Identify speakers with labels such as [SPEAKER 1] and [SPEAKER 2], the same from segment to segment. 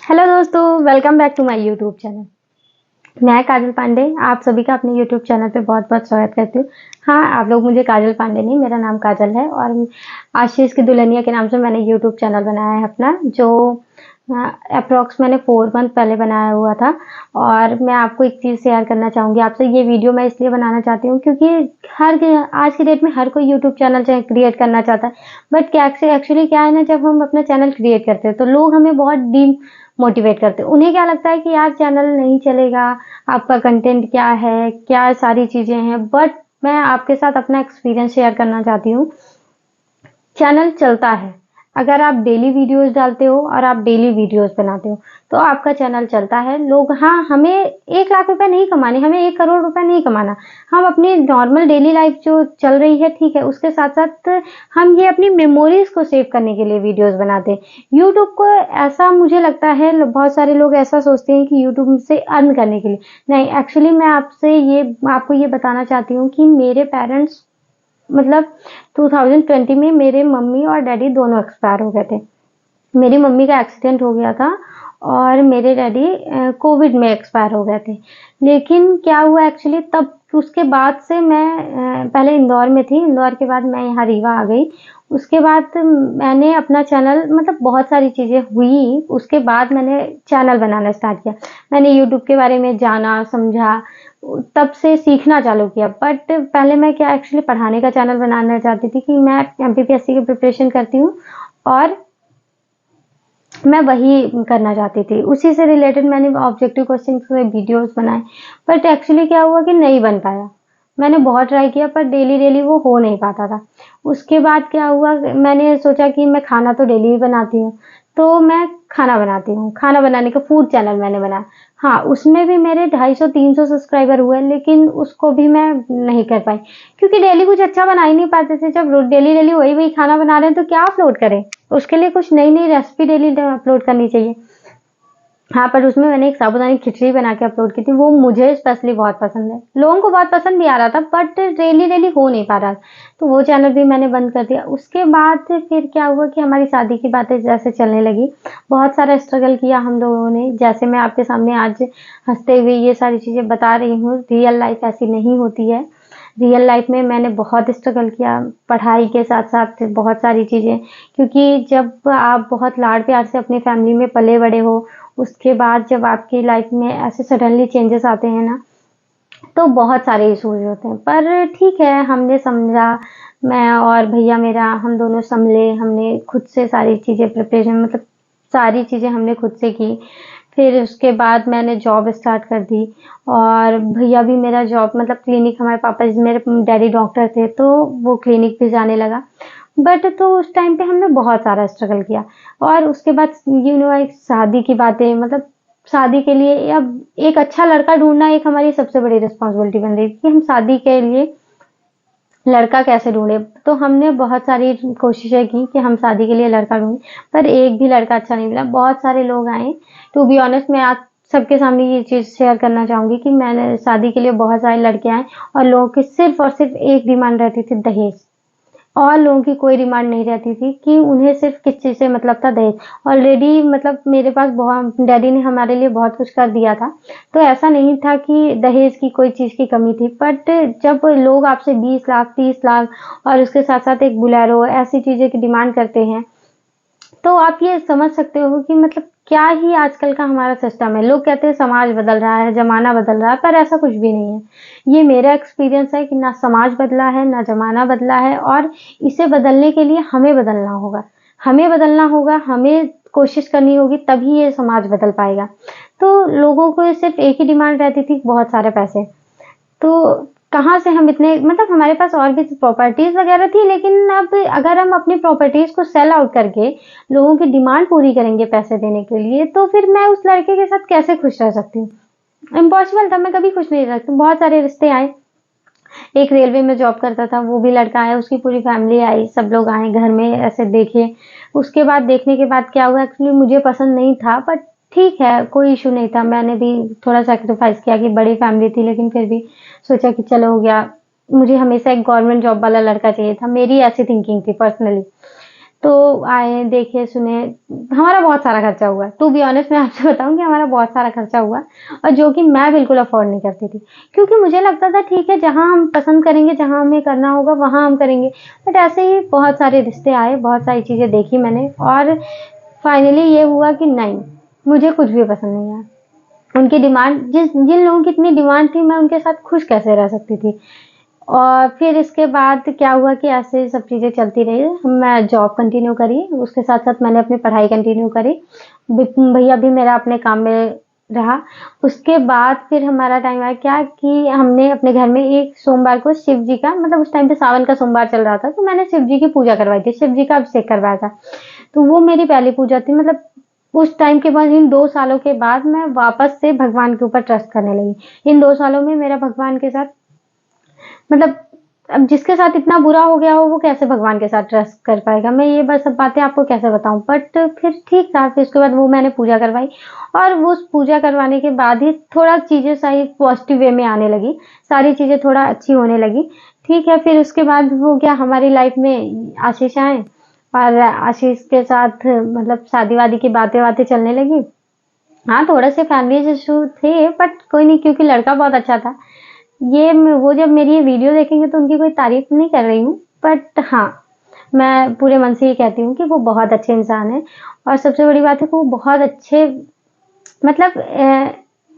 [SPEAKER 1] Hello दोस्तों, welcome back to my YouTube channel. मैं काजल पांडे आप सभी का अपने यूट्यूब चैनल पे बहुत बहुत स्वागत करती हूँ। हाँ, आप लोग मुझे काजल पांडे नहीं, मेरा नाम काजल है और आशीष की दुल्हनिया के नाम से मैंने यूट्यूब चैनल बनाया है अपना, जो अप्रॉक्स मैंने 4 मंथ पहले बनाया हुआ था। और मैं आपको एक चीज़ शेयर करना चाहूँगी आपसे। ये वीडियो मैं इसलिए बनाना चाहती हूँ क्योंकि आज की डेट में हर कोई यूट्यूब चैनल क्रिएट करना चाहता है। बट क्या एक्चुअली क्या है ना, जब हम अपना चैनल क्रिएट करते हैं तो लोग हमें बहुत डी मोटिवेट करते हैं। उन्हें क्या लगता है कि यार चैनल नहीं चलेगा, आपका कंटेंट क्या है, क्या सारी चीज़ें हैं। बट मैं आपके साथ अपना एक्सपीरियंस शेयर करना चाहती हूँ। चैनल चलता है अगर आप डेली वीडियोस डालते हो और आप डेली वीडियोस बनाते हो तो आपका चैनल चलता है। लोग, हाँ, हमें 1 लाख रुपए नहीं कमाने, हमें 1 करोड़ रुपए नहीं कमाना। हम अपनी नॉर्मल डेली लाइफ जो चल रही है, ठीक है, उसके साथ साथ हम ये अपनी मेमोरीज को सेव करने के लिए वीडियोस बनाते हैं। यूट्यूब को ऐसा मुझे लगता है, बहुत सारे लोग ऐसा सोचते हैं कि यूट्यूब से अर्न करने के लिए। नहीं, एक्चुअली मैं आपको ये बताना चाहती हूँ कि मेरे पेरेंट्स, मतलब 2020 में मेरे मम्मी और डैडी दोनों एक्सपायर हो गए थे। मेरी मम्मी का एक्सीडेंट हो गया था और मेरे डैडी कोविड में एक्सपायर हो गए थे। लेकिन क्या हुआ एक्चुअली, तब उसके बाद से मैं पहले इंदौर में थी, इंदौर के बाद मैं यहाँ रीवा आ गई। उसके बाद मैंने अपना चैनल, मतलब बहुत सारी चीज़ें हुई, उसके बाद मैंने चैनल बनाना स्टार्ट किया। मैंने यूट्यूब के बारे में जाना समझा, तब से सीखना चालू किया। बट पहले मैं क्या एक्चुअली पढ़ाने का चैनल बनाना चाहती थी कि मैं एमपीपीएससी की प्रिपरेशन करती हूँ और मैं वही करना चाहती थी। उसी से रिलेटेड मैंने ऑब्जेक्टिव क्वेश्चन के वीडियोस बनाए। बट एक्चुअली क्या हुआ कि नहीं बन पाया। मैंने बहुत ट्राई किया पर डेली डेली वो हो नहीं पाता था। उसके बाद क्या हुआ, मैंने सोचा कि मैं खाना तो डेली ही बनाती हूँ, तो मैं खाना बनाती हूँ। खाना बनाने का फूड चैनल मैंने बनाया। हाँ, उसमें भी मेरे 250-300 सब्सक्राइबर हुए, लेकिन उसको भी मैं नहीं कर पाई क्योंकि डेली कुछ अच्छा बना ही नहीं पाते थे। जब डेली डेली वही वही खाना बना रहे हैं तो क्या अपलोड करें। उसके लिए कुछ नई नई रेसिपी डेली अपलोड करनी चाहिए। हाँ, पर उसमें मैंने एक साबूदानी खिचड़ी बना के अपलोड की थी, वो मुझे स्पेशली बहुत पसंद है। लोगों को बहुत पसंद भी आ रहा था बट डेली डेली हो नहीं पा रहा था, तो वो चैनल भी मैंने बंद कर दिया। उसके बाद फिर क्या हुआ कि हमारी शादी की बातें जैसे चलने लगी, बहुत सारा स्ट्रगल किया हम लोगों ने। जैसे मैं आपके सामने आज हंसते हुए ये सारी चीज़ें बता रही हूँ, रियल लाइफ ऐसी नहीं होती है। रियल लाइफ में मैंने बहुत स्ट्रगल किया, पढ़ाई के साथ साथ बहुत सारी चीज़ें, क्योंकि जब आप बहुत लाड प्यार से अपनी फैमिली में पले बड़े हो, उसके बाद जब आपकी लाइफ में ऐसे सडनली चेंजेस आते हैं ना, तो बहुत सारे इश्यूज होते हैं। पर ठीक है, हमने समझा, मैं और भैया मेरा, हम दोनों संभले। हमने खुद से सारी चीज़ें प्रिपरेशन, मतलब सारी चीज़ें हमने खुद से की। फिर उसके बाद मैंने जॉब स्टार्ट कर दी और भैया भी मेरा जॉब, मतलब क्लिनिक, हमारे पापा, मेरे डैडी डॉक्टर थे तो वो क्लिनिक भी जाने लगा। बट तो उस टाइम पे हमने बहुत सारा स्ट्रगल किया। और उसके बाद एक शादी की बातें, मतलब शादी के लिए अब एक अच्छा लड़का ढूंढना एक हमारी सबसे बड़ी रिस्पॉन्सिबिलिटी बन रही थी कि हम शादी के लिए लड़का कैसे ढूंढे। तो हमने बहुत सारी कोशिशें की कि हम शादी के लिए लड़का ढूंढें, पर एक भी लड़का अच्छा नहीं मिला। बहुत सारे लोग आए, टू बी ऑनेस्ट मैं आज सबके सामने ये चीज़ शेयर करना चाहूँगी कि मैंने शादी के लिए बहुत सारे लड़के आए और लोगों की सिर्फ और सिर्फ एक डिमांड रहती थी, दहेज। और लोगों की कोई डिमांड नहीं रहती थी कि उन्हें सिर्फ किस चीज़ से मतलब था, दहेज। ऑलरेडी मतलब मेरे पास बहुत, डैडी ने हमारे लिए बहुत कुछ कर दिया था, तो ऐसा नहीं था कि दहेज की कोई चीज़ की कमी थी। बट जब लोग आपसे 20 लाख 30 लाख और उसके साथ साथ एक बुलेरो, ऐसी चीज़ें की डिमांड करते हैं, तो आप ये समझ सकते हो कि मतलब क्या ही आजकल का हमारा सिस्टम है। लोग कहते हैं समाज बदल रहा है, ज़माना बदल रहा है, पर ऐसा कुछ भी नहीं है। ये मेरा एक्सपीरियंस है कि ना समाज बदला है, ना ज़माना बदला है, और इसे बदलने के लिए हमें बदलना होगा। हमें बदलना होगा, हमें कोशिश करनी होगी, तभी ये समाज बदल पाएगा। तो लोगों को सिर्फ एक ही डिमांड रहती थी, बहुत सारे पैसे। तो कहाँ से हम इतने, मतलब हमारे पास और भी प्रॉपर्टीज वगैरह थी, लेकिन अब अगर हम अपनी प्रॉपर्टीज को सेल आउट करके लोगों की डिमांड पूरी करेंगे पैसे देने के लिए, तो फिर मैं उस लड़के के साथ कैसे खुश रह सकती हूँ। इम्पॉसिबल था, मैं कभी खुश नहीं रह सकती। बहुत सारे रिश्ते आए, एक रेलवे में जॉब करता था, वो भी लड़का आया, उसकी पूरी फैमिली आई, सब लोग आए घर में, ऐसे देखे। उसके बाद देखने के बाद क्या हुआ, एक्चुअली मुझे पसंद नहीं था, बट ठीक है, कोई इशू नहीं था। मैंने भी थोड़ा सैक्रिफाइस किया कि बड़ी फैमिली थी, लेकिन फिर भी सोचा कि चलो हो गया। मुझे हमेशा एक गवर्नमेंट जॉब वाला लड़का चाहिए था, मेरी ऐसी थिंकिंग थी पर्सनली। तो आए, देखे, सुने, हमारा बहुत सारा खर्चा हुआ। टू बी ऑनेस्ट मैं आपसे बताऊँ कि हमारा बहुत सारा खर्चा हुआ, और जो कि मैं बिल्कुल अफ़ोर्ड नहीं करती थी। क्योंकि मुझे लगता था ठीक है, जहाँ हम पसंद करेंगे, जहाँ हमें करना होगा वहाँ हम करेंगे। बट ऐसे ही बहुत सारे रिश्ते आए, बहुत सारी चीज़ें देखी मैंने, और फाइनली ये हुआ कि नहीं, मुझे कुछ भी पसंद नहीं आया। उनकी डिमांड, जिन लोगों की इतनी डिमांड थी, मैं उनके साथ खुश कैसे रह सकती थी। और फिर इसके बाद क्या हुआ कि ऐसे सब चीज़ें चलती रही। मैं जॉब कंटिन्यू करी, उसके साथ-साथ मैंने अपनी पढ़ाई कंटिन्यू करी। भैया भी मेरा अपने काम में रहा। उसके बाद फिर हमारा टाइम आया क्या कि हमने अपने घर में एक सोमवार को शिव जी का, मतलब उस टाइम पे सावन का सोमवार चल रहा था, तो मैंने शिव जी की पूजा करवाई थी, शिव जी का अभिषेक करवाया था। तो वो मेरी पहली पूजा थी। मतलब उस टाइम के बाद, इन 2 सालों के बाद मैं वापस से भगवान के ऊपर ट्रस्ट करने लगी। इन 2 सालों में मेरा भगवान के साथ, मतलब अब जिसके साथ इतना बुरा हो गया हो, वो कैसे भगवान के साथ ट्रस्ट कर पाएगा। मैं ये बस सब बातें आपको कैसे बताऊं। बट फिर ठीक था, फिर उसके बाद वो मैंने पूजा करवाई, और वो उस पूजा करवाने के बाद ही थोड़ा चीज़ें सही पॉजिटिव वे में आने लगी, सारी चीज़ें थोड़ा अच्छी होने लगी। ठीक है, फिर उसके बाद हो गया, हमारी लाइफ में आशीष आए, और आशीष के साथ मतलब शादी वादी की बातें चलने लगी। हाँ, थोड़े से फैमिली इशू थे, बट कोई नहीं, क्योंकि लड़का बहुत अच्छा था। वो जब मेरी ये वीडियो देखेंगे तो उनकी कोई तारीफ नहीं कर रही हूँ, बट हाँ, मैं पूरे मन से ये कहती हूँ कि वो बहुत अच्छे इंसान है। और सबसे बड़ी बात है कि वो बहुत अच्छे, मतलब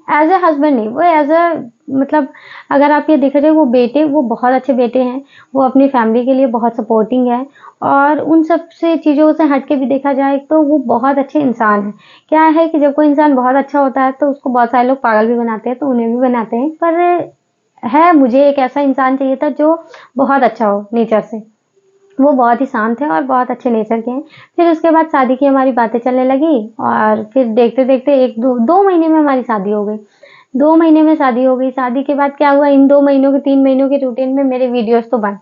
[SPEAKER 1] एज अ हस्बैंड नहीं, वो एज अ, मतलब अगर आप ये देखा जाए, वो बहुत अच्छे बेटे हैं। वो अपनी फैमिली के लिए बहुत सपोर्टिंग है, और उन सब से चीज़ों से हट के भी देखा जाए तो वो बहुत अच्छे इंसान हैं। क्या है कि जब कोई इंसान बहुत अच्छा होता है तो उसको बहुत सारे लोग पागल भी बनाते हैं, तो उन्हें भी बनाते हैं। पर है, मुझे एक ऐसा इंसान चाहिए था जो बहुत अच्छा हो नेचर से। वो बहुत ही शांत है और बहुत अच्छे नेचर के हैं। फिर उसके बाद शादी की हमारी बातें चलने लगी, और फिर देखते-देखते 1-2 महीने में हमारी शादी हो गई। 2 महीने में शादी हो गई। शादी के बाद क्या हुआ, इन 2 महीनों के 3 महीनों के रूटीन में मेरे वीडियोज़ तो बंद।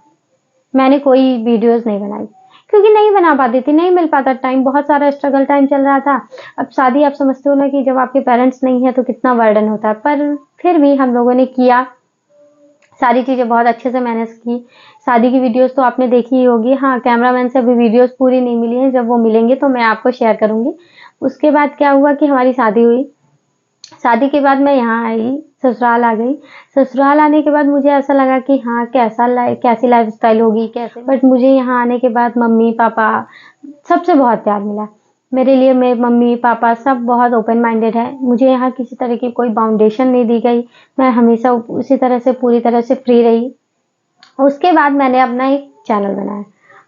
[SPEAKER 1] मैंने कोई वीडियोज़ नहीं बनाई, क्योंकि नहीं बना पाती थी, नहीं मिल पाता टाइम, बहुत सारा स्ट्रगल टाइम चल रहा था। अब शादी आप समझते हो ना कि जब आपके पेरेंट्स नहीं हैं तो कितना बर्डन होता है, पर फिर भी हम लोगों ने किया। सारी चीज़ें बहुत अच्छे से मैनेज की। शादी की वीडियोज़ तो आपने देखी ही होगी। हाँ, कैमरामैन से अभी वीडियोज़ पूरी नहीं मिली हैं, जब वो मिलेंगे तो मैं आपको शेयर करूँगी। उसके बाद क्या हुआ कि हमारी शादी हुई। शादी के बाद मैं यहाँ आई, ससुराल आ गई। ससुराल आने के बाद मुझे ऐसा लगा कि हाँ, कैसी लाइफ़स्टाइल होगी, कैसे, बट मुझे यहाँ आने के बाद मम्मी-पापा सबसे बहुत प्यार मिला। मेरे लिए मेरे मम्मी-पापा सब बहुत ओपन माइंडेड हैं। मुझे यहाँ किसी तरह की कोई बाउंडेशन नहीं दी गई। मैं हमेशा उसी तरह से, पूरी तरह से फ्री रही। उसके बाद मैंने अपना एक चैनल बनाया।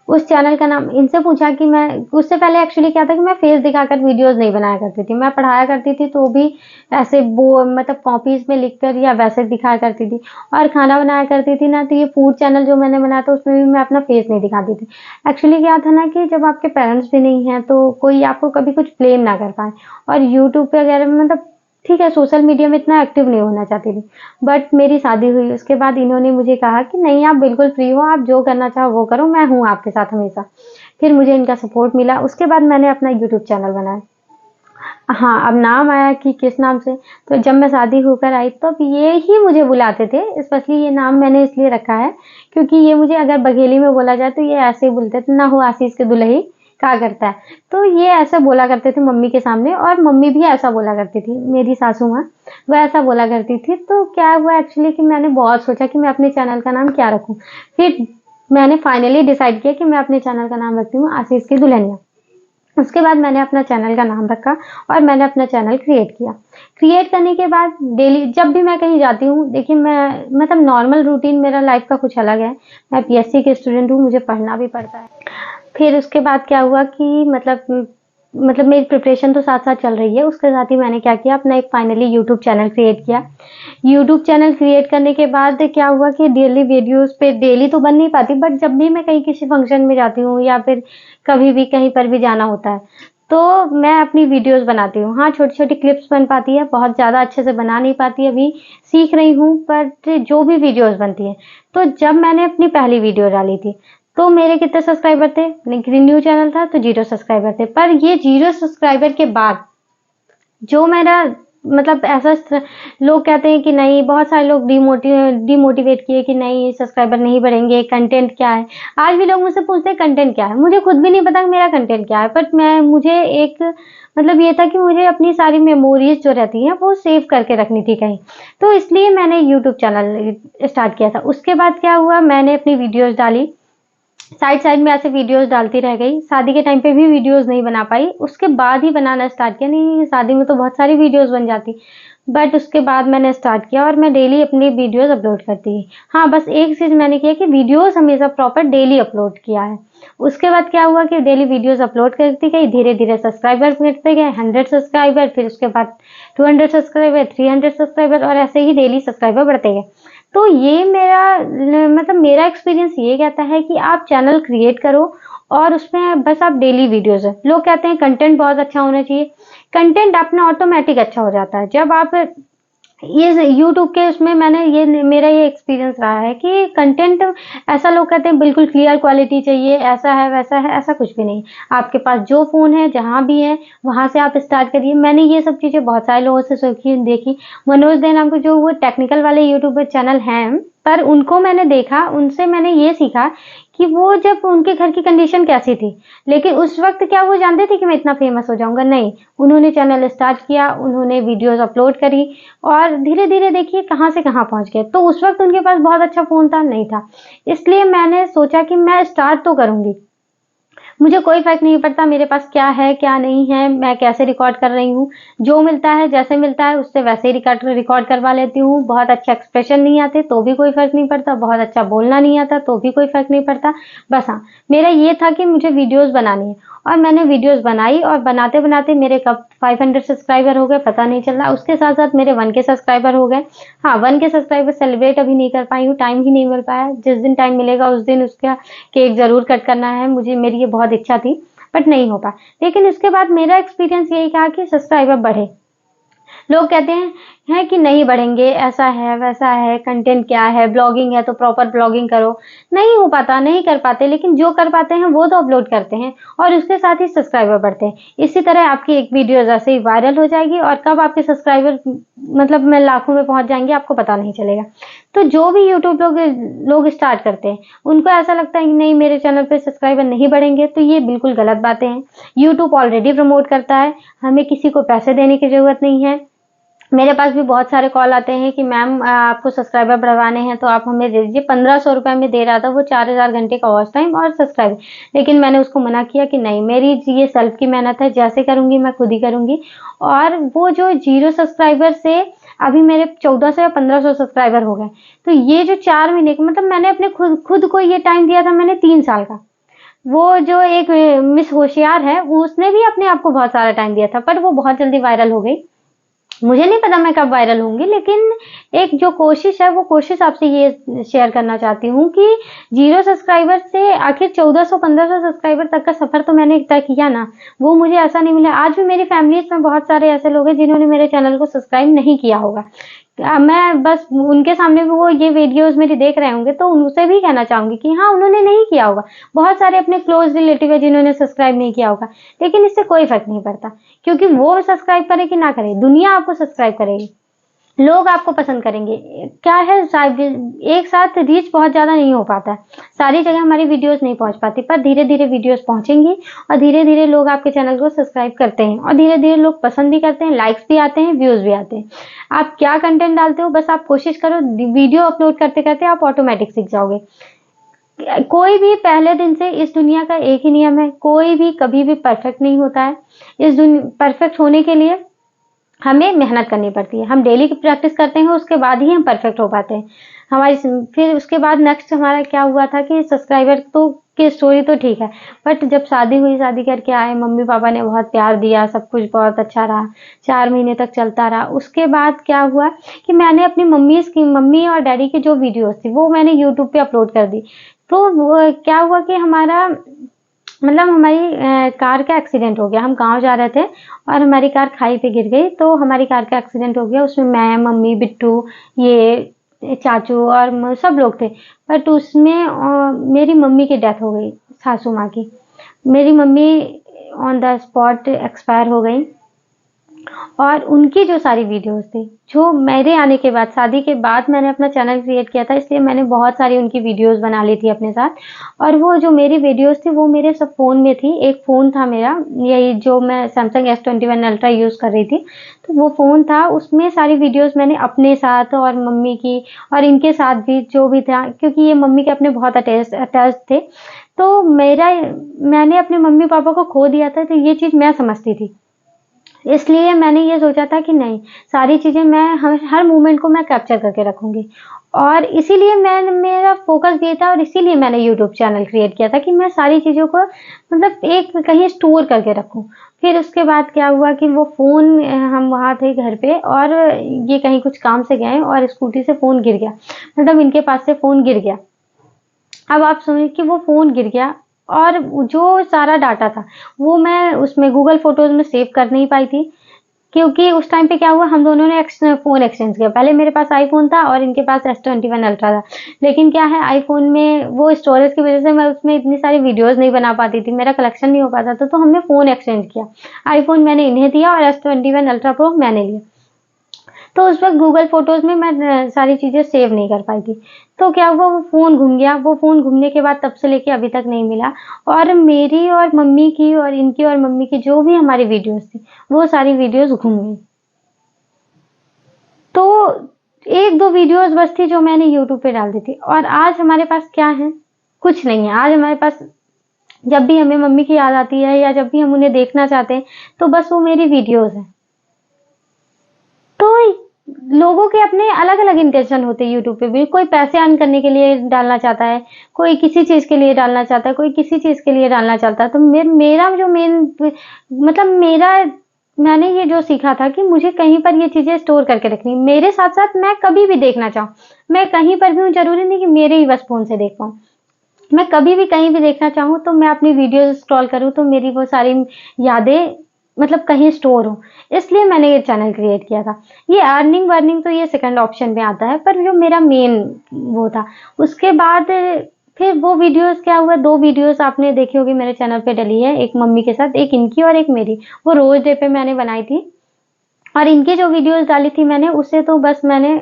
[SPEAKER 1] उस चैनल का नाम, इनसे पूछा कि मैं, उससे पहले एक्चुअली क्या था कि मैं फेस दिखाकर वीडियोज़ नहीं बनाया करती थी। मैं पढ़ाया करती थी तो भी ऐसे मतलब कॉपीज़ में लिखकर या वैसे दिखाया करती थी। और खाना बनाया करती थी ना, तो ये फूड चैनल जो मैंने बनाया था उसमें भी मैं अपना फेस नहीं दिखाती थी। एक्चुअली क्या था ना कि जब आपके पेरेंट्स भी नहीं हैं तो कोई आपको कभी कुछ ब्लेम ना कर पाए। और यूट्यूब पे वगैरह में, मतलब ठीक है, सोशल मीडिया में इतना एक्टिव नहीं होना चाहती थी। बट मेरी शादी हुई, उसके बाद इन्होंने मुझे कहा कि नहीं, आप बिल्कुल फ्री हो, आप जो करना चाहो वो करो, मैं हूँ आपके साथ हमेशा। फिर मुझे इनका सपोर्ट मिला। उसके बाद मैंने अपना यूट्यूब चैनल बनाया। हाँ, अब नाम आया कि किस नाम से, तो जब मैं शादी होकर आई तब ये ही मुझे बुलाते थे। स्पेशली ये नाम मैंने इसलिए रखा है क्योंकि ये मुझे अगर बघेली में बोला जाए तो ये ऐसे ही बोलते थे, ना हो आशीष के दुल्ही क्या करता है। तो ये ऐसा बोला करते थे मम्मी के सामने, और मम्मी भी ऐसा बोला करती थी, मेरी सासू माँ वो ऐसा बोला करती थी। तो क्या हुआ एक्चुअली कि मैंने बहुत सोचा कि मैं अपने चैनल का नाम क्या रखूँ। फिर मैंने फाइनली डिसाइड किया कि मैं अपने चैनल का नाम रखती हूँ आशीष की दुल्हनिया। उसके बाद मैंने अपना चैनल का नाम रखा और मैंने अपना चैनल क्रिएट किया। क्रिएट करने के बाद डेली जब भी मैं कहीं जाती हूँ, देखिए मैं, मतलब नॉर्मल रूटीन मेरा लाइफ का कुछ अलग है। मैं पीएससी की स्टूडेंट हूँ, मुझे पढ़ना भी पड़ता है। फिर उसके बाद क्या हुआ कि मतलब मेरी प्रिपरेशन तो साथ-साथ चल रही है, उसके साथ ही मैंने क्या किया, अपना एक फाइनली यूट्यूब चैनल क्रिएट किया। यूट्यूब चैनल क्रिएट करने के बाद क्या हुआ कि डेली वीडियोज़ पे, डेली तो बन नहीं पाती, बट जब भी मैं कहीं किसी फंक्शन में जाती हूँ या फिर कभी भी कहीं पर भी जाना होता है, तो मैं अपनी वीडियोज़ बनाती हूँ। हाँ, छोटी-छोटी क्लिप्स बन पाती है, बहुत ज़्यादा अच्छे से बना नहीं पाती, अभी सीख रही हूँ, बट जो भी वीडियोज़ बनती हैं। तो जब मैंने अपनी पहली वीडियो डाली थी, तो मेरे कितने सब्सक्राइबर थे? न्यू चैनल था तो 0 सब्सक्राइबर थे। पर ये 0 सब्सक्राइबर के बाद जो मेरा मतलब ऐसा लोग कहते हैं कि नहीं, बहुत सारे लोग डिमोटिवेट किए कि नहीं सब्सक्राइबर नहीं बढ़ेंगे, कंटेंट क्या है। आज भी लोग मुझसे पूछते हैं कंटेंट क्या है, मुझे खुद भी नहीं पता कि मेरा कंटेंट क्या है, बट मुझे एक मतलब ये था कि मुझे अपनी सारी मेमोरीज जो रहती हैं वो सेव करके रखनी थी कहीं, तो इसलिए मैंने यूट्यूब चैनल स्टार्ट किया था। उसके बाद क्या हुआ, मैंने अपनी वीडियोज डाली, साइड साइड में ऐसे वीडियोस डालती रह गई। शादी के टाइम पे भी वीडियोस नहीं बना पाई, उसके बाद ही बनाना स्टार्ट किया। नहीं, शादी में तो बहुत सारी वीडियोस बन जाती, बट उसके बाद मैंने स्टार्ट किया और मैं डेली अपनी वीडियोस अपलोड करती थी। हाँ, बस एक चीज़ मैंने किया कि वीडियोस हमेशा प्रॉपर डेली अपलोड किया है। उसके बाद क्या हुआ कि डेली वीडियोस अपलोड करती गई, धीरे धीरे सब्सक्राइबर बढ़ते गए, 100 सब्सक्राइबर, फिर उसके बाद 200 सब्सक्राइबर, 300 सब्सक्राइबर, और ऐसे ही डेली सब्सक्राइबर बढ़ते गए। तो ये मतलब मेरा एक्सपीरियंस ये कहता है कि आप चैनल क्रिएट करो और उसमें बस आप डेली वीडियोस है। लोग कहते हैं कंटेंट बहुत अच्छा होना चाहिए, कंटेंट अपना ऑटोमेटिक अच्छा हो जाता है जब आप ये यूट्यूब के उसमें मैंने ये मेरा ये एक्सपीरियंस रहा है कि कंटेंट, ऐसा लोग कहते हैं बिल्कुल क्लियर क्वालिटी चाहिए, ऐसा है वैसा है, ऐसा कुछ भी नहीं। आपके पास जो फ़ोन है जहाँ भी है वहाँ से आप स्टार्ट करिए। मैंने ये सब चीज़ें बहुत सारे लोगों से सीखी देखी। मनोज दे नाम के जो वो टेक्निकल वाले यूट्यूब चैनल हैं, पर उनको मैंने देखा, उनसे मैंने ये सीखा कि वो जब उनके घर की कंडीशन कैसी थी, लेकिन उस वक्त क्या वो जानते थे कि मैं इतना फेमस हो जाऊंगा? नहीं, उन्होंने चैनल स्टार्ट किया, उन्होंने वीडियोस अपलोड करी और धीरे धीरे देखिए कहाँ से कहाँ पहुंच गए। तो उस वक्त उनके पास बहुत अच्छा फोन था नहीं था, इसलिए मैंने सोचा कि मैं स्टार्ट तो करूंगी। मुझे कोई फ़र्क नहीं पड़ता मेरे पास क्या है क्या नहीं है, मैं कैसे रिकॉर्ड कर रही हूँ, जो मिलता है जैसे मिलता है उससे वैसे ही रिकॉर्ड करवा लेती हूँ। बहुत अच्छे एक्सप्रेशन नहीं आते तो भी कोई फ़र्क नहीं पड़ता, बहुत अच्छा बोलना नहीं आता तो भी कोई फ़र्क नहीं पड़ता। बस हाँ, मेरा ये था कि मुझे वीडियोज़ बनानी है और मैंने वीडियोज़ बनाई और बनाते बनाते मेरे कब 500 सब्सक्राइबर हो गए पता नहीं चल रहा। उसके साथ साथ मेरे 1K सब्सक्राइबर हो गए। हाँ, 1K सब्सक्राइबर सेलिब्रेट अभी नहीं कर पाई हूँ, टाइम ही नहीं मिल पाया। जिस दिन टाइम मिलेगा उस दिन उसका केक ज़रूर कट करना है मुझे, मेरी ये बहुत इच्छा थी, बट नहीं हो पाया। लेकिन उसके बाद मेरा एक्सपीरियंस यही कहा कि सब्सक्राइबर बढ़े। लोग कहते हैं कि नहीं बढ़ेंगे, ऐसा है वैसा है, कंटेंट क्या है, ब्लॉगिंग है तो प्रॉपर ब्लॉगिंग करो। नहीं हो पाता, नहीं कर पाते, लेकिन जो कर पाते हैं वो तो अपलोड करते हैं और उसके साथ ही सब्सक्राइबर बढ़ते हैं। इसी तरह आपकी एक वीडियो जैसे ही वायरल हो जाएगी और कब आपके सब्सक्राइबर मतलब मैं लाखों में पहुंच जाएंगे आपको पता नहीं चलेगा। तो जो भी यूट्यूब लोग स्टार्ट करते हैं उनको ऐसा लगता है कि नहीं मेरे चैनल पे सब्सक्राइबर नहीं बढ़ेंगे, तो ये बिल्कुल गलत बातें हैं। यूट्यूब ऑलरेडी प्रमोट करता है, हमें किसी को पैसे देने की जरूरत नहीं है। मेरे पास भी बहुत सारे कॉल आते हैं कि मैम आपको सब्सक्राइबर बढ़वाने हैं तो आप हमें दे दीजिए। 1500 में दे रहा था वो 4000 घंटे का वॉच टाइम और सब्सक्राइब, लेकिन मैंने उसको मना किया कि नहीं, मेरी ये सेल्फ की मेहनत है, जैसे करूंगी मैं खुद ही करूंगी। और वो जो 0 सब्सक्राइबर से अभी मेरे 1400 या 1500 सब्सक्राइबर हो गए, तो ये जो 4 महीने का मतलब मैंने अपने खुद को ये टाइम दिया था, मैंने 3 साल का। वो जो एक मिस होशियार है उसने भी अपने आप को बहुत सारा टाइम दिया था, पर वो बहुत जल्दी वायरल हो गई। मुझे नहीं पता मैं कब वायरल होंगी, लेकिन एक जो कोशिश है वो कोशिश आपसे ये शेयर करना चाहती हूँ कि 0 सब्सक्राइबर से आखिर 1400-1500 सब्सक्राइबर तक का सफर तो मैंने तय किया ना, वो मुझे ऐसा नहीं मिला। आज भी मेरी फैमिली में बहुत सारे ऐसे लोग हैं जिन्होंने मेरे चैनल को सब्सक्राइब नहीं किया होगा। मैं बस उनके सामने भी वो ये वीडियोस मेरी देख रहे होंगे तो उनसे भी कहना चाहूंगी कि हाँ, उन्होंने नहीं किया होगा। बहुत सारे अपने क्लोज रिलेटिव है जिन्होंने सब्सक्राइब नहीं किया होगा, लेकिन इससे कोई फर्क नहीं पड़ता, क्योंकि वो सब्सक्राइब करे कि ना करे, दुनिया आपको सब्सक्राइब करेगी, लोग आपको पसंद करेंगे। क्या है, शायद एक साथ रीच बहुत ज़्यादा नहीं हो पाता है, सारी जगह हमारी वीडियोस नहीं पहुंच पाती, पर धीरे धीरे वीडियोस पहुंचेंगी और धीरे धीरे लोग आपके चैनल को सब्सक्राइब करते हैं और धीरे धीरे लोग पसंद भी करते हैं, लाइक्स भी आते हैं, व्यूज़ भी आते हैं। आप क्या कंटेंट डालते हो, बस आप कोशिश करो, वीडियो अपलोड करते करते आप ऑटोमेटिक सीख जाओगे। कोई भी पहले दिन से, इस दुनिया का एक ही नियम है, कोई भी कभी भी परफेक्ट नहीं होता है। इस परफेक्ट होने के लिए हमें मेहनत करनी पड़ती है, हम डेली की प्रैक्टिस करते हैं, उसके बाद ही हम परफेक्ट हो पाते हैं। हमारी फिर उसके बाद नेक्स्ट हमारा क्या हुआ था कि सब्सक्राइबर तो की स्टोरी तो ठीक है, बट जब शादी हुई, शादी करके आए, मम्मी पापा ने बहुत प्यार दिया, सब कुछ बहुत अच्छा रहा, 4 महीने तक चलता रहा। उसके बाद क्या हुआ कि मैंने अपनी मम्मी और डैडी की जो वीडियोस थी वो मैंने यूट्यूब पे अपलोड कर दी। तो क्या हुआ कि हमारा मतलब हमारी कार का एक्सीडेंट हो गया। हम गांव जा रहे थे और हमारी कार खाई पे गिर गई, तो हमारी कार का एक्सीडेंट हो गया। उसमें मैं, मम्मी, बिट्टू, ये चाचू और सब लोग थे, बट उसमें मेरी मम्मी की डेथ हो गई, सासू माँ की। मेरी mummy on the spot expire हो गई। और उनकी जो सारी वीडियोस थी, जो मेरे आने के बाद, शादी के बाद मैंने अपना चैनल क्रिएट किया था, इसलिए मैंने बहुत सारी उनकी वीडियोस बना ली थी अपने साथ। और वो जो मेरी वीडियोस थी वो मेरे सब फ़ोन में थी। एक फ़ोन था मेरा, यही जो मैं सैमसंग S21 अल्ट्रा यूज़ कर रही थी, तो वो फ़ोन था, उसमें सारी वीडियोस मैंने अपने साथ और मम्मी की और इनके साथ भी जो भी था, क्योंकि ये मम्मी के अपने बहुत अटैच थे। तो मैंने अपने मम्मी पापा को खो दिया था, तो ये चीज़ मैं समझती थी। इसलिए मैंने ये सोचा था कि नहीं, सारी चीज़ें मैं हर मोमेंट को मैं कैप्चर करके रखूँगी। और इसीलिए मेरा फ़ोकस ये था, और इसीलिए मैंने यूट्यूब चैनल क्रिएट किया था कि मैं सारी चीज़ों को मतलब एक कहीं स्टोर करके रखूँ। फिर उसके बाद क्या हुआ कि वो फ़ोन, हम वहाँ थे घर पे, और ये कहीं कुछ काम से गए और स्कूटी से फ़ोन गिर गया। मतलब इनके पास से फ़ोन गिर गया। अब आप समझिए कि वो फ़ोन गिर गया, और जो सारा डाटा था वो मैं उसमें गूगल फ़ोटोज़ में सेव कर नहीं पाई थी, क्योंकि उस टाइम पे क्या हुआ, हम दोनों ने फ़ोन एक्सचेंज किया। पहले मेरे पास आईफ़ोन था और इनके पास S21 अल्ट्रा था। लेकिन क्या है, आईफ़ोन में वो स्टोरेज की वज़ह से मैं उसमें इतनी सारी वीडियोज़ नहीं बना पाती थी, मेरा कलेक्शन नहीं हो पाता था, तो हमने फ़ोन एक्सचेंज किया। आईफ़ोन मैंने इन्हें दिया और S21 अल्ट्रा प्रो मैंने लिया। तो उस वक़्त गूगल फ़ोटोज़ में मैं सारी चीज़ें सेव नहीं कर पाई थी। तो क्या हुआ, वो फ़ोन गुम गया। वो फ़ोन गुमने के बाद तब से लेके अभी तक नहीं मिला, और मेरी और मम्मी की और इनकी और मम्मी की जो भी हमारी वीडियोज़ थी, वो सारी वीडियोज़ गुम गई। तो 1-2 वीडियोज़ बस थी जो मैंने यूट्यूब पे डाल दी थी, और आज हमारे पास क्या है? कुछ नहीं है। आज हमारे पास जब भी हमें मम्मी की याद आती है या जब भी हम उन्हें देखना चाहते हैं, तो बस वो मेरी वीडियोज़ हैं। तो लोगों के अपने अलग-अलग इंटेंशन होते हैं यूट्यूब पे भी। कोई पैसे अर्न करने के लिए डालना चाहता है, कोई किसी चीज़ के लिए डालना चाहता है, कोई किसी चीज़ के लिए डालना चाहता है। तो मेरा जो मेन मतलब मैंने ये जो सीखा था कि मुझे कहीं पर ये चीज़ें स्टोर करके रखनी है। मेरे साथ-साथ मैं कभी भी देखना चाहूँ, मैं कहीं पर भी हूँ, ज़रूरी नहीं कि मेरे ही बस फ़ोन से देख पाऊँ। मैं कभी भी कहीं भी देखना चाहूँ, तो मैं अपनी वीडियोज़ स्क्रॉल करूँ, तो मेरी वो सारी यादें मतलब कहीं स्टोर हो। इसलिए मैंने ये चैनल क्रिएट किया था। ये अर्निंग-वर्निंग तो ये सेकंड ऑप्शन में आता है, पर जो मेरा मेन वो था। उसके बाद फिर वो वीडियोज़ क्या हुआ, 2 वीडियोज़ आपने देखी होगी मेरे चैनल पे डली है, एक मम्मी के साथ, एक इनकी और एक मेरी। वो रोज़ डे पे मैंने बनाई थी। और इनकी जो वीडियोज़ डाली थी मैंने, उसे तो बस मैंने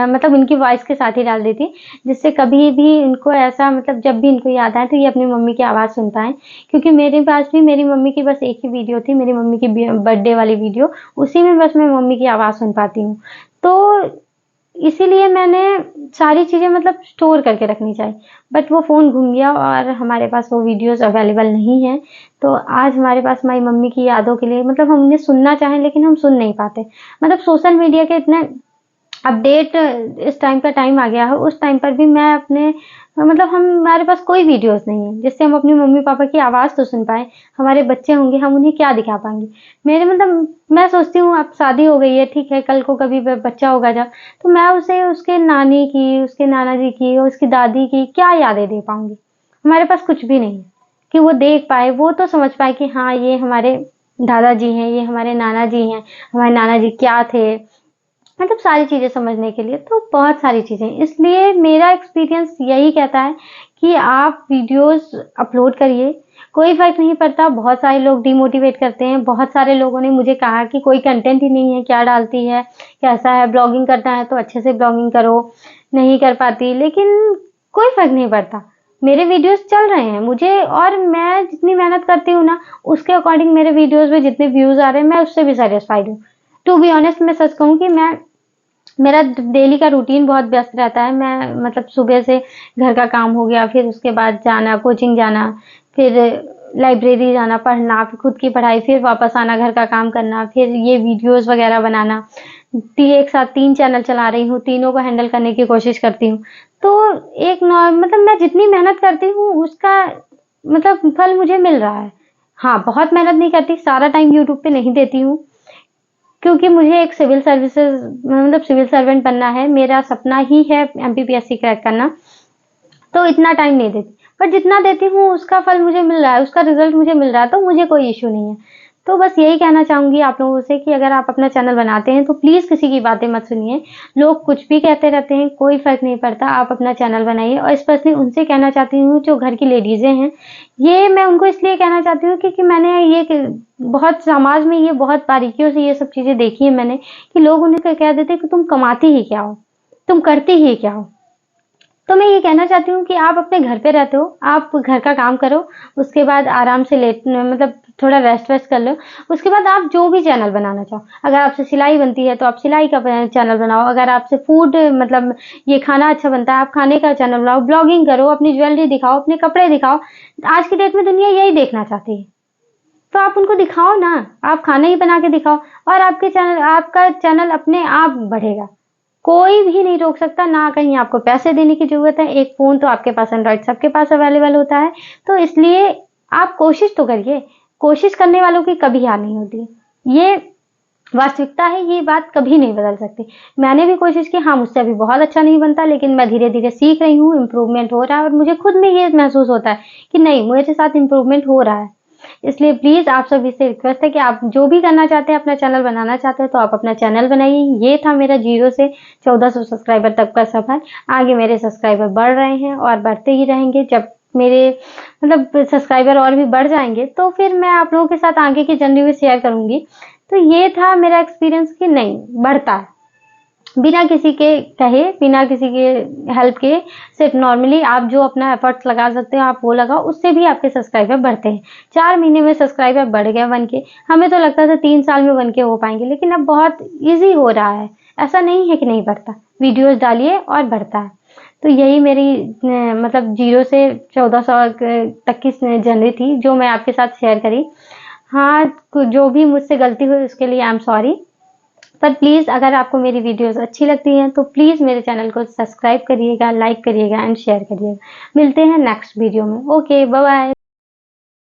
[SPEAKER 1] मतलब इनकी वॉइस के साथ ही डाल दी थी, जिससे कभी भी इनको ऐसा मतलब जब भी इनको याद आए तो ये अपनी मम्मी की आवाज़ सुन पाएँ। क्योंकि मेरे पास भी मेरी मम्मी की बस एक ही वीडियो थी, मेरी मम्मी की बर्थडे वाली वीडियो, उसी में बस मैं मम्मी की आवाज़ सुन पाती हूँ। तो इसीलिए मैंने सारी चीज़ें मतलब स्टोर करके रखनी चाहिए। बट वो फ़ोन गुम गया और हमारे पास वो वीडियोज़ अवेलेबल नहीं हैं। तो आज हमारे पास हमारी मम्मी की यादों के लिए मतलब हम उन्हें सुनना चाहें, लेकिन हम सुन नहीं पाते। मतलब सोशल मीडिया के इतने अपडेट इस टाइम का टाइम आ गया है, उस टाइम पर भी मैं अपने मतलब हमारे पास कोई वीडियोज़ नहीं है, जिससे हम अपने मम्मी-पापा की आवाज़ तो सुन पाएँ। हमारे बच्चे होंगे, हम उन्हें क्या दिखा पाएँगे? मेरे मतलब मैं सोचती हूँ अब शादी हो गई है, ठीक है, कल को कभी ब बच्चा होगा जब, तो मैं उसे उसके नानी की, उसके नाना जी की और उसकी दादी की क्या यादें दे पाऊँगी? हमारे पास कुछ भी नहीं है, कि वो देख पाए, वो तो समझ पाए कि हाँ, ये हमारे दादाजी हैं, ये हमारे नाना जी हैं, हमारे नाना जी क्या थे? मतलब सारी चीज़ें समझने के लिए, तो बहुत सारी चीज़ें। इसलिए मेरा एक्सपीरियंस यही कहता है कि आप वीडियोज़ अपलोड करिए, कोई फ़र्क नहीं पड़ता। बहुत सारे लोग डिमोटिवेट करते हैं, बहुत सारे लोगों ने मुझे कहा कि कोई कंटेंट ही नहीं है, क्या डालती है, कैसा है, ब्लॉगिंग करना है तो अच्छे से ब्लॉगिंग करो, नहीं कर पाती। लेकिन कोई फ़र्क नहीं पड़ता, मेरे वीडियोज़ चल रहे हैं मुझे, और मैं जितनी मेहनत करती हूँ ना, उसके अकॉर्डिंग मेरे वीडियोज़ में जितने व्यूज़ आ रहे हैं, मैं उससे भी सैटिस्फाइड हूँ। टू बी ऑनेस्ट मैं सच कहूँ कि मेरा डेली का रूटीन बहुत व्यस्त रहता है। मैं मतलब सुबह से घर का काम हो गया, फिर उसके बाद जाना, कोचिंग जाना, फिर लाइब्रेरी जाना, पढ़ना, फिर खुद की पढ़ाई, फिर वापस आना, घर का काम करना, फिर ये वीडियोज़ वगैरह बनाना। एक साथ 3 चैनल चला रही हूँ, तीनों को हैंडल करने की कोशिश करती हूँ। तो एक मतलब मैं जितनी मेहनत करती हूँ उसका मतलब फल मुझे मिल रहा है। हाँ, बहुत मेहनत नहीं करती, सारा टाइम यूट्यूब पे नहीं देती हूँ। क्योंकि मुझे एक सिविल सर्विसेज मतलब सिविल सर्वेंट बनना है, मेरा सपना ही है एमपीपीएससी क्रैक करना, तो इतना टाइम नहीं देती। पर जितना देती हूँ उसका फल मुझे मिल रहा है, उसका रिजल्ट मुझे मिल रहा है, तो मुझे कोई इश्यू नहीं है। तो बस यही कहना चाहूँगी आप लोगों से कि अगर आप अपना चैनल बनाते हैं तो प्लीज़ किसी की बातें मत सुनिए। लोग कुछ भी कहते रहते हैं, कोई फ़र्क नहीं पड़ता, आप अपना चैनल बनाइए। और स्पेशली उनसे कहना चाहती हूँ जो घर की लेडीज़ें हैं, ये मैं उनको इसलिए कहना चाहती हूँ क्योंकि मैंने ये बहुत समाज में ये बहुत बारीकियों से ये सब चीज़ें देखी हैं मैंने, कि लोग उन्हें कह देते हैं कि तुम कमाती ही क्या हो? तुम करती ही क्या हो? तो मैं ये कहना चाहती हूँ कि आप अपने घर पे रहते हो, आप घर का काम करो, उसके बाद आराम से मतलब थोड़ा रेस्ट वेस्ट कर लो। उसके बाद आप जो भी चैनल बनाना चाहो, अगर आपसे सिलाई बनती है तो आप सिलाई का चैनल बनाओ, अगर आपसे फूड मतलब ये खाना अच्छा बनता है, आप खाने का चैनल बनाओ, ब्लॉगिंग करो, अपनी ज्वेलरी दिखाओ, अपने कपड़े दिखाओ। आज की डेट में दुनिया यही देखना चाहती है, तो आप उनको दिखाओ ना, आप खाना ही बना के दिखाओ और आपका चैनल अपने आप बढ़ेगा। कोई भी नहीं रोक सकता, ना कहीं आपको पैसे देने की ज़रूरत है। एक फ़ोन तो आपके पास, एंड्रॉइड सबके पास अवेलेबल होता है, तो इसलिए आप कोशिश तो करिए। कोशिश करने वालों की कभी हार नहीं होती। ये वास्तविकता है, ये बात कभी नहीं बदल सकती। मैंने भी कोशिश की, हाँ, मुझसे अभी बहुत अच्छा नहीं बनता, लेकिन मैं धीरे-धीरे सीख रही हूँ, इम्प्रूवमेंट हो रहा है और मुझे खुद में ये महसूस होता है कि नहीं, मेरे साथ इम्प्रूवमेंट हो रहा है। इसलिए प्लीज़ आप सभी से रिक्वेस्ट है कि आप जो भी करना चाहते हैं, अपना चैनल बनाना चाहते हैं, तो आप अपना चैनल बनाइए। ये था मेरा 0 से 1400 सब्सक्राइबर तक का सफ़र। आगे मेरे सब्सक्राइबर बढ़ रहे हैं और बढ़ते ही रहेंगे। जब मेरे मतलब सब्सक्राइबर और भी बढ़ जाएँगे, तो फिर मैं आप लोगों के साथ आगे की जर्नी भी शेयर करूँगी। तो ये था मेरा एक्सपीरियंस कि नहीं, बढ़ता है। बिना किसी के कहे, बिना किसी के हेल्प के, सिर्फ नॉर्मली आप जो अपना एफर्ट्स लगा सकते हो, आप वो लगाओ, उससे भी आपके सब्सक्राइबर बढ़ते हैं। 4 महीने में सब्सक्राइबर बढ़ गए 1 के। हमें तो लगता था 3 साल में 1 के हो पाएँगे, लेकिन अब बहुत ईज़ी हो रहा है। ऐसा नहीं है कि नहीं बढ़ता। वीडियोज़ डालिए और बढ़ता है। तो यही मेरी मतलब 0 से 1400 तक की जर्नी थी, जो मैं आपके साथ शेयर करी। हाँ, जो भी मुझसे गलती हुई उसके लिए आई एम सॉरी। पर प्लीज़ अगर आपको मेरी वीडियोज़ अच्छी लगती हैं तो प्लीज़ मेरे चैनल को सब्सक्राइब करिएगा, लाइक करिएगा एंड शेयर करिएगा। मिलते हैं नेक्स्ट वीडियो में। Okay, bye bye.